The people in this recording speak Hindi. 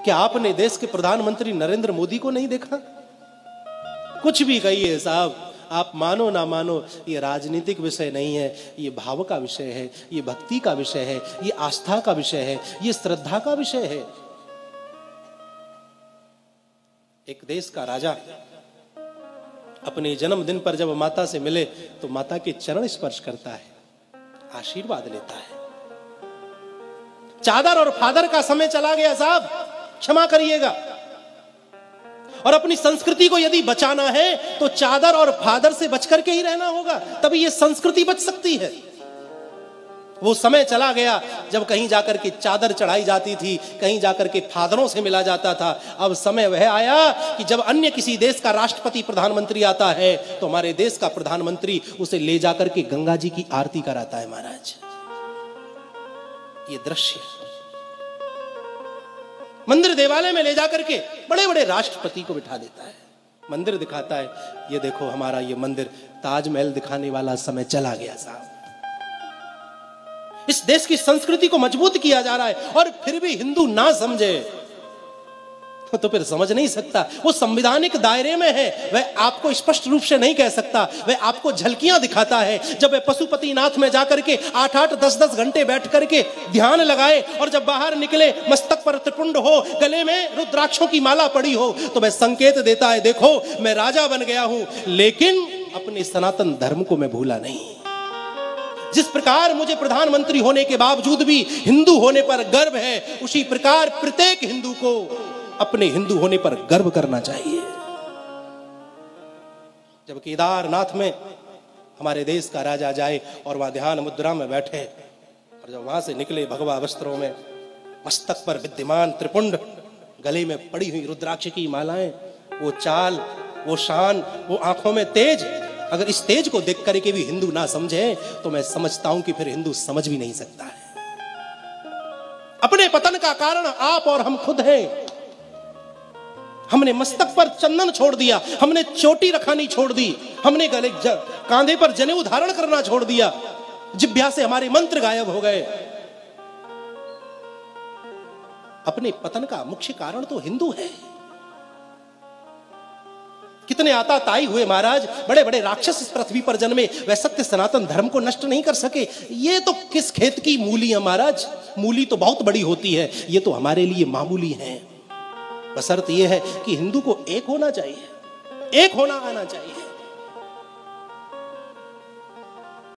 क्या आपने देश के प्रधानमंत्री नरेंद्र मोदी को नहीं देखा? कुछ भी कहिए साहब, आप मानो ना मानो, ये राजनीतिक विषय नहीं है, ये भाव का विषय है, ये भक्ति का विषय है, ये आस्था का विषय है, ये श्रद्धा का विषय है। एक देश का राजा अपने जन्मदिन पर जब माता से मिले तो माता के चरण स्पर्श करता है, आशीर्वाद लेता है। चादर और फादर का समय चला गया साहब, क्षमा करिएगा। और अपनी संस्कृति को यदि बचाना है तो चादर और फादर से बचकर के ही रहना होगा, तभी ये संस्कृति बच सकती है। वो समय चला गया जब कहीं जाकर के चादर चढ़ाई जाती थी, कहीं जाकर के फादरों से मिला जाता था। अब समय वह आया कि जब अन्य किसी देश का राष्ट्रपति प्रधानमंत्री आता है तो हमारे देश का प्रधानमंत्री उसे ले जाकर के गंगा जी की आरती कराता है। महाराज, ये दृश्य मंदिर देवालय में ले जाकर के बड़े बड़े राष्ट्रपति को बिठा देता है, मंदिर दिखाता है, ये देखो हमारा ये मंदिर, ताजमहल दिखाने वाला समय चला गया साहब। इस देश की संस्कृति को मजबूत किया जा रहा है और फिर भी हिंदू ना समझे तो फिर समझ नहीं सकता। वो संवैधानिक दायरे में है, वह आपको स्पष्ट रूप से नहीं कह सकता, वह आपको झलकियां दिखाता है। जब वह पशुपतिनाथ में जाकर के 8-8, 10-10 घंटे बैठ करके ध्यान लगाए और जब बाहर निकले मस्तक पर त्रिपुंड हो, गले में रुद्राक्षों की माला पड़ी हो, तो वह संकेत देता है, देखो मैं राजा बन गया हूं लेकिन अपने सनातन धर्म को मैं भूला नहीं। जिस प्रकार मुझे प्रधानमंत्री होने के बावजूद भी हिंदू होने पर गर्व है, उसी प्रकार प्रत्येक हिंदू को अपने हिंदू होने पर गर्व करना चाहिए। जब केदारनाथ में हमारे देश का राजा जाए और वहां ध्यान मुद्रा में बैठे और जब वहां से निकले भगवा वस्त्रों में, मस्तक पर विद्यमान त्रिपुंड, गले में पड़ी हुई रुद्राक्ष की मालाएं, वो चाल, वो शान, वो आंखों में तेज, अगर इस तेज को देख करके भी हिंदू ना समझे तो मैं समझता हूं कि फिर हिंदू समझ भी नहीं सकता है। अपने पतन का कारण आप और हम खुद हैं। हमने मस्तक पर चंदन छोड़ दिया, हमने चोटी रखानी छोड़ दी, हमने गले कांधे पर जनेऊ धारण करना छोड़ दिया, जिह्वा से हमारे मंत्र गायब हो गए। अपने पतन का मुख्य कारण तो हिंदू है। कितने आताताई हुए महाराज, बड़े बड़े राक्षस इस पृथ्वी पर जन्मे, वह सत्य सनातन धर्म को नष्ट नहीं कर सके। ये तो किस खेत की मूली है महाराज, मूली तो बहुत बड़ी होती है, ये तो हमारे लिए मामूली है। बशर्त यह है कि हिंदू को एक होना चाहिए, एक होना आना चाहिए।